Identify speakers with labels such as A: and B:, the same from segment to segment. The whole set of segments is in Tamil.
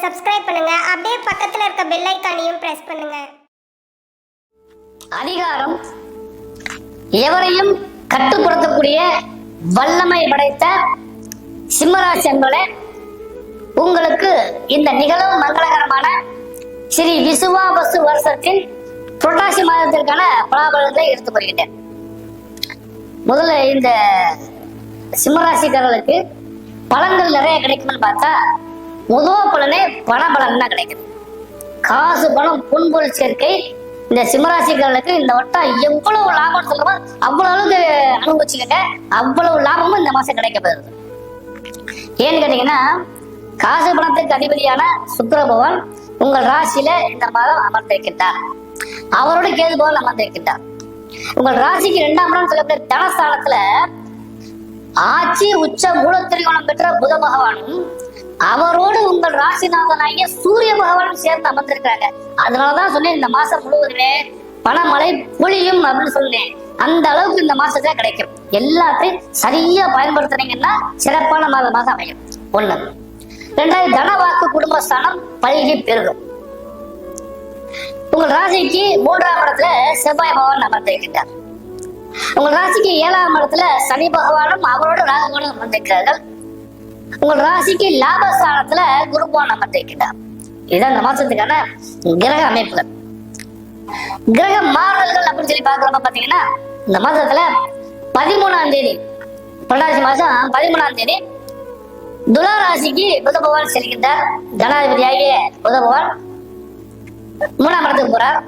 A: சப்ஸ்கிரைப் பண்ணுங்க. அப்படியே பக்கத்துல இருக்க பெல் ஐகானையும் பிரஸ் பண்ணுங்க.
B: அதிகாரம் எவரையும் கட்டுப்படுத்தக்கூடிய வல்லமை படைத்த சிம்மராசி என்பதே உங்களுக்கு இந்த நிகழும் மங்களகரமான ஸ்ரீ விசுவாவசு வருஷத்தின் புரட்டாசி மாதத்திற்கான பலாபலத்தை எடுத்து வருகின்றேன். முதல்ல இந்த சிம்மராசிக்காரர்களுக்கு பலன்கள் நிறைய கிடைக்கும்னு பார்த்தா முதல் பலனே பணபலன் தான் கிடைக்குது. காசு பணம் பொன்பொருள் சேர்க்கை இந்த சிம்மராசிக்காரர்களுக்கு இந்த வட்டம் எவ்வளவு லாபம் சொல்லுமோ அவ்வளவு அளவுக்கு அனுபவிச்சுக்கிட்ட அவ்வளவு லாபமும் இந்த மாசம் கிடைக்கப்படுது. ஏன்னு கேட்டீங்கன்னா காசு பணத்துக்கு அதிபதியான சுக்கிர பகவான் உங்கள் ராசியில இந்த மாதம் அமர்ந்திருக்கின்றார். அவரோட கேது பகவான் அமர்ந்திருக்கின்றார். உங்கள் ராசிக்கு 2ஆம் இடம் சொல்லக்கூடிய தனஸ்தானத்துல ஆட்சி உச்ச மூலத்திரிகோணம் பெற்ற புத பகவானும் அவரோடு உங்கள் ராசிநாதனாகிய சூரிய பகவானும் சேர்ந்து அமர்ந்திருக்காங்க. அதனாலதான் சொன்னேன் இந்த மாசம் முழுவதுமே பணமழை பொழியும் அப்படின்னு சொன்னேன். அந்த அளவுக்கு இந்த மாசத்துல கிடைக்கும். எல்லாத்தையும் சரியா பயன்படுத்துனீங்கன்னா சிறப்பான மாதமாக அமையும். ஒண்ணு. 2வது தனவாக்கு குடும்பஸ்தானம் பல்கி பெருகும். உங்கள் ராசிக்கு 3ஆம் இடத்துல செவ்வாய் பகவான் அமர்ந்திருக்கின்றார். உங்கள் ராசிக்கு 7ஆம் இடத்துல சனி பகவானும் அவரோட ராகுவானும் அமர்ந்திருக்கிறார்கள். உங்கள் ராசிக்கு லாபஸ்தானத்துல குரு பகவான் அமர்ந்திருக்கின்றார். இதுதான் இந்த மாசத்துக்கான கிரக அமைப்புகள். கிரக மாறுதல்கள் அப்படின்னு சொல்லி பாக்குறப்ப பாத்தீங்கன்னா இந்த மாசத்துல 13ஆம் தேதி புரட்டாசி மாசம் 13ஆம் தேதி துலா ராசிக்கு புத பகவான் செல்கின்றார். ஜனாதிபதியாகிய புத பகவான் 3ஆம் இடத்துக்கு போறார்.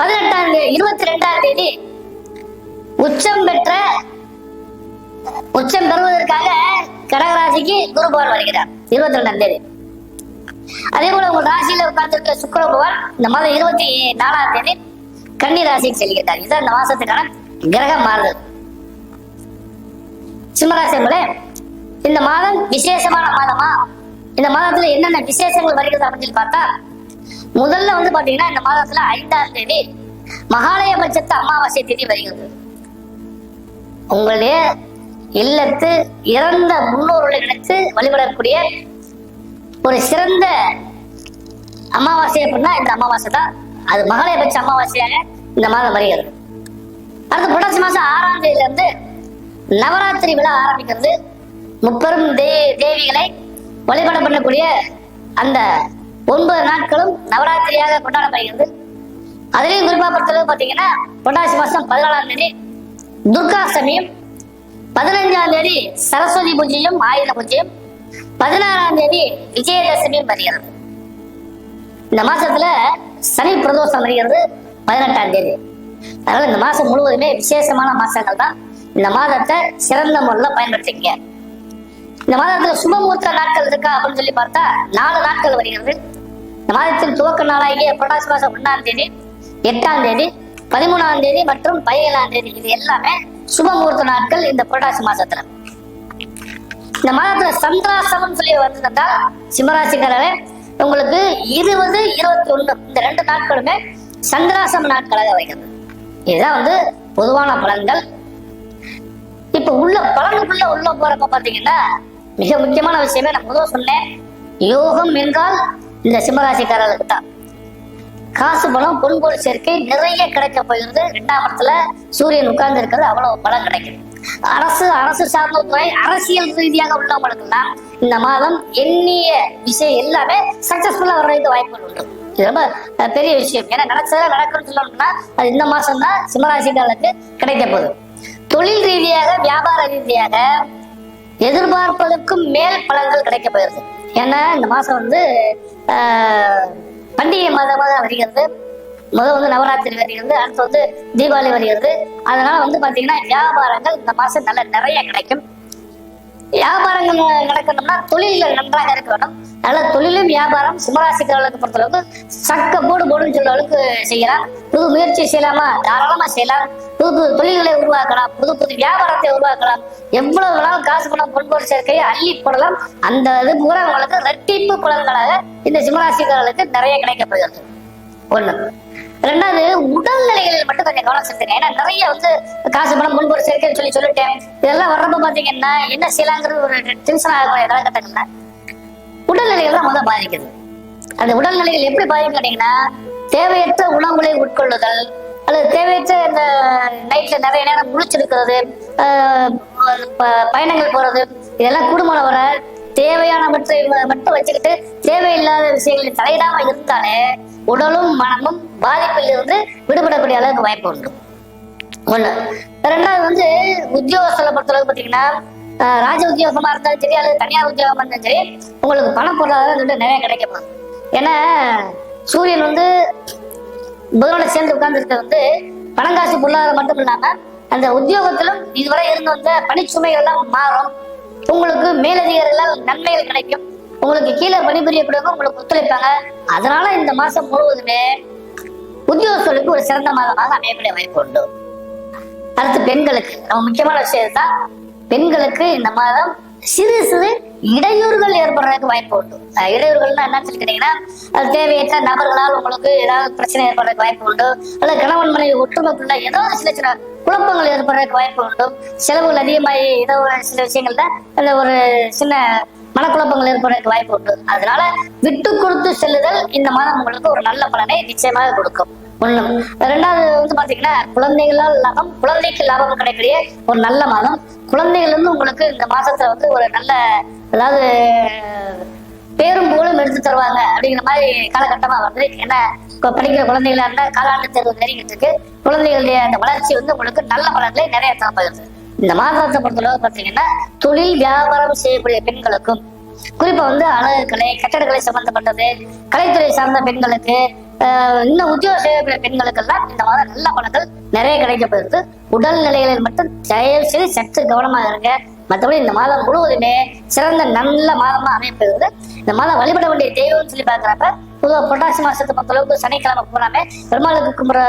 B: 18ஆம் தேதி 22ஆம் தேதி உச்சம் பெறுவதற்காக கடகராசிக்கு குரு பகவான் வருகிறார் 22ஆம் தேதி. அதே போல உங்கள் ராசியில உட்கார்ந்திருக்க சுக்கிர பகவான் இந்த மாதம் 24ஆம் தேதி கன்னி ராசிக்கு செல்கிறார். இதுதான் இந்த மாசத்துக்கான கிரக மாறுதல். சிம்மராசி இந்த மாதம் விசேஷமான மாதமா? இந்த மாதத்துல என்னென்ன விசேஷங்கள் வருகிறது அப்படின்னு சொல்லி பார்த்தா முதல்ல பாத்தீங்கன்னா இந்த மாதத்துல 5ஆம் தேதி மகாலயபட்சத்து அமாவாசை தேதி வருகிறது. உங்களுடைய இல்லத்து இறந்த முன்னோர்களை நினைத்து வழிபடக்கூடிய ஒரு சிறந்த அமாவாசை அப்படின்னா இந்த அமாவாசை தான். அது மகாலயபட்ச அமாவாசையாக இந்த மாதம் வருகிறது. அடுத்து புரட்டாசி மாசம் 6ஆம் தேதியில இருந்து நவராத்திரி விழா ஆரம்பிக்கிறது. முப்பெரும் தேவிகளை வழிபாடு பண்ணக்கூடிய அந்த 9 நாட்களும் நவராத்திரியாக கொண்டாடப்படுகிறது. அதிலையும் குறிப்பா பொறுத்தளவு பாத்தீங்கன்னா புரட்டாசி மாசம் 14ஆம் தேதி துர்காஷ்டமியும், 15ஆம் தேதி சரஸ்வதி பூஜையும் ஆயுத பூஜையும், 16ஆம் தேதி விஜயதசமியும் வருகிறது. இந்த மாசத்துல சனி பிரதோஷம் வருகிறது 18ஆம் தேதி. அதனால இந்த மாசம் முழுவதுமே விசேஷமான மாசங்கள் தான். இந்த மாதத்தை சிறந்த முறையில் பயன்படுத்திக்க. இந்த மாதத்துல சுபமுகூர்த்த நாட்கள் இருக்கா அப்படின்னு சொல்லி பார்த்தா 4 நாட்கள் வருகிறது. இந்த மாதத்தின் துவக்க நாளாகிய புரட்டாசி மாசம் 1ஆம் தேதி, 8ஆம் தேதி, 13ஆம் தேதி மற்றும் 17ஆம் தேதி இது எல்லாமே சுபமுகூர்த்த நாட்கள். இந்த புரட்டாசி மாசத்துல இந்த மாதத்துல சந்திராசமம் சொல்லி வந்ததா சிம்மராசிக்காரரே உங்களுக்கு 20, 21 இந்த 2 நாட்களுமே சந்திராசம நாட்களாக வருகிறது. இதுதான் பொதுவான பலன்கள். இப்ப உள்ள போறப்ப பாத்தீங்கன்னா மிக முக்கியமான விஷயமே நான் முதல்ல சொன்னேன். யோகம் என்றால் இந்த சிம்மராசிக்காரர்களுக்கு தான். காசு பணம் பொன்பொருள் சேர்க்கை நிறைய கிடைக்க போகிறது. 2ஆம் இடத்துல சூரியன் உட்கார்ந்து இருக்கிறது அவ்வளவு பலம் கிடைக்கும். அரசு சார்ந்த துறை அரசியல் ரீதியாக உள்ளவங்களுக்குலாம் இந்த மாதம் எண்ணிய விஷயம் எல்லாமே சக்சஸ்ஃபுல்லா வர்றதுக்கு வாய்ப்புகள் உண்டு. இது ரொம்ப பெரிய விஷயம். ஏன்னா நினைச்சதா நடக்கும்னு சொல்லணும்னா அது இந்த மாசம் தான் சிம்மராசிக்காரர்களுக்கு கிடைக்க போகுது. தொழில் ரீதியாக வியாபார ரீதியாக எதிர்பார்ப்பதற்கும் மேல் பலன்கள் கிடைக்க போயிருது. ஏன்னா இந்த மாசம் பண்டிகை மாதமாக வருகிறது. முதல் நவராத்திரி வருகிறது, அடுத்து தீபாவளி வருகிறது. அதனால பாத்தீங்கன்னா வியாபாரங்கள் இந்த மாசம் நிறைய கிடைக்கும். வியாபாரங்கள் நடக்கணும்னா தொழில்கள் நன்றாக இருக்க வேண்டும். நல்ல தொழிலும் வியாபாரம் சிம்மராசிக்காரர்களுக்கு பொறுத்தளவுக்கு சக்க போடுன்னு சொல்ற அளவுக்கு செய்யலாம். புது முயற்சி செய்யலாமா? தாராளமா செய்யலாம். புது தொழில்களை உருவாக்கலாம், புது வியாபாரத்தை உருவாக்கலாம். எவ்வளவு வேணாலும் காசு பணம் பொன்பொருள் சேர்க்கையை அள்ளி போடலாம். அந்த இது பூரா உங்களுக்கு ரெட்டிப்பு பலன்களாக இந்த சிம்மராசிக்காரர்களுக்கு நிறைய கிடைக்கப்படுகிறது. 1. 2வது உடல்நிலைகளில் மட்டும் கொஞ்சம் கவனம் செலுத்துங்க. ஏன்னா நிறைய காசு பணம் முன்பொரு சேர்க்கைன்னு சொல்லிட்டேன். இதெல்லாம் வர்றப்ப பாத்தீங்கன்னா என்ன செய்யலாங்கிறது ஒரு டென்ஷன் ஆகக்கூடிய காலகட்டங்கள்ல உடல்நிலைகள் தான் முதல்ல பாதிக்குது. அந்த உடல்நிலைகள் எப்படி பாதிக்கும் கேட்டீங்கன்னா, தேவையற்ற உணவுகளை உட்கொள்ளுதல், அல்லது தேவையற்ற இந்த நைட்ல நிறைய நேரம் முழிச்சிருக்கிறது, பயணங்கள் போறது, இதெல்லாம் குடும்பம் வர தேவையானவற்றை மட்டும் வச்சுக்கிட்டு தேவையில்லாத விஷயங்களில் தலையிடாம இருந்தாலே உடலும் மனமும் பாதிப்பில் இருந்து விடுபடக்கூடிய அளவுக்கு வாய்ப்பு உண்டு. ஒண்ணு. ரெண்டாவது வந்து உத்தியோகஸ்தலை பொறுத்தளவுக்கு பார்த்தீங்கன்னா, ராஜ உத்தியோகமா இருந்தாலும் சரி அல்லது தனியார் உத்தியோகமா இருந்தாலும் சரி, உங்களுக்கு பணம் பொருளாதாரம் நிறைய கிடைக்க போகுது. ஏன்னா சூரியன் வந்து புதனோட சேர்ந்து உட்கார்ந்து இருக்கிறது வந்து பணம் காசு பொருளாதாரம் மட்டும் இல்லாம அந்த உத்தியோகத்திலும் இதுவரை இருந்து வந்த பணிச்சுமைகள் எல்லாம் மாறும். உங்களுக்கு மேலதிகாரிகளால் நன்மைகள் கிடைக்கும். உங்களுக்கு கீழே பணிபுரியக்கூடியவங்க உங்களுக்கு ஒத்துழைப்பாங்க. அதனால இந்த மாசம் முழுவதுமே உத்தியோகஸ்தர்களுக்கு ஒரு சிறந்த மாதமாக அமையக்கூடிய வாய்ப்பு உண்டு. அடுத்து பெண்களுக்கு ரொம்ப முக்கியமான விஷயம் தான், பெண்களுக்கு இந்த மாதம் சிறு சிறு இடையூறுகள் ஏற்படுறதுக்கு வாய்ப்பு உண்டு. இடையூறுகள்னா என்ன சொல்லிக்கிட்டீங்கன்னா, அது தேவையற்ற நபர்களால் உங்களுக்கு ஏதாவது பிரச்சனை ஏற்படுறதுக்கு வாய்ப்பு உண்டு, அல்லது கணவன் மனைவி ஒற்றுமைக்குள்ள ஏதாவது சின்ன சின்ன குழப்பங்கள் ஏற்படுறதுக்கு வாய்ப்பு உண்டு. செலவுகள் அதிகமாகி ஏதோ சில விஷயங்கள்ல அந்த ஒரு சின்ன மனக்குழப்பங்கள் ஏற்படுறதுக்கு வாய்ப்பு உண்டு. அதனால விட்டு கொடுத்து செல்லுதல் இந்த மாதம் உங்களுக்கு ஒரு நல்ல பலனை நிச்சயமாக கொடுக்கும். ஒண்ணு. ரெண்டாவது வந்து பாத்தீங்கன்னா, குழந்தைகளால் லாபம், குழந்தைக்கு லாபம் கிடைக்கக்கூடிய ஒரு நல்ல மாதம். குழந்தைகள் வந்து உங்களுக்கு இந்த மாசத்துல வந்து ஒரு நல்ல, அதாவது பேரும் புகழும் எடுத்து தருவாங்க அப்படிங்கிற மாதிரி காலகட்டமா வருது. ஏன்னா படிக்கிற குழந்தைகளா இருந்தா காலாண்டு தேர்வு நெருங்கிட்டு இருக்கு. குழந்தைகளுடைய அந்த வளர்ச்சி வந்து உங்களுக்கு நல்ல பலன்களை நிறைய தரப்படுது. இந்த மாதத்தை பொறுத்தளவு பாத்தீங்கன்னா, தொழில் வியாபாரம் செய்யக்கூடிய பெண்களுக்கும், குறிப்பா வந்து அழகு கலை, கட்டடக்கலை சம்பந்தப்பட்டது, கலைத்துறை சார்ந்த பெண்களுக்கு, இன்னும் உத்தியோக செய்யக்கூடிய பெண்களுக்கெல்லாம் இந்த மாதம் நல்ல பலன்கள் நிறைய கிடைக்கப்படுது. உடல் நிலைகளில் மட்டும் தயவு செய்து சற்று கவனமாக இருங்க. மற்றபடி இந்த மாதம் முழுவதுமே சிறந்த நல்ல மாதமா அமைப்பது. இந்த மாதம் வழிபட வேண்டிய தெய்வம்னு சொல்லி பார்க்கிறப்ப, பொதுவாக புரட்டாசி மாசத்தை பொறுத்தளவுக்கு சனிக்கிழமை போனாமே பெருமாளுக்கு கும்பிட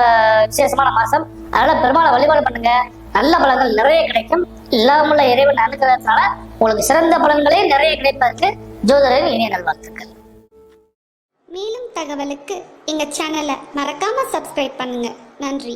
B: விசேஷமான மாசம். அதனால பெருமாளை வழிபாடு பண்ணுங்க, நல்ல பலன்கள் நிறைய கிடைக்கும். இல்லாமல இறைவன் அனுகிரகத்தினால உங்களுக்கு சிறந்த பலன்களே நிறைய கிடைப்பதற்கு ஜோதிடரின் இனிய நல்வாழ்த்துக்கள்.
A: மேலும் தகவலுக்கு எங்க சேனலை மறக்காம சப்ஸ்கிரைப் பண்ணுங்க. நன்றி.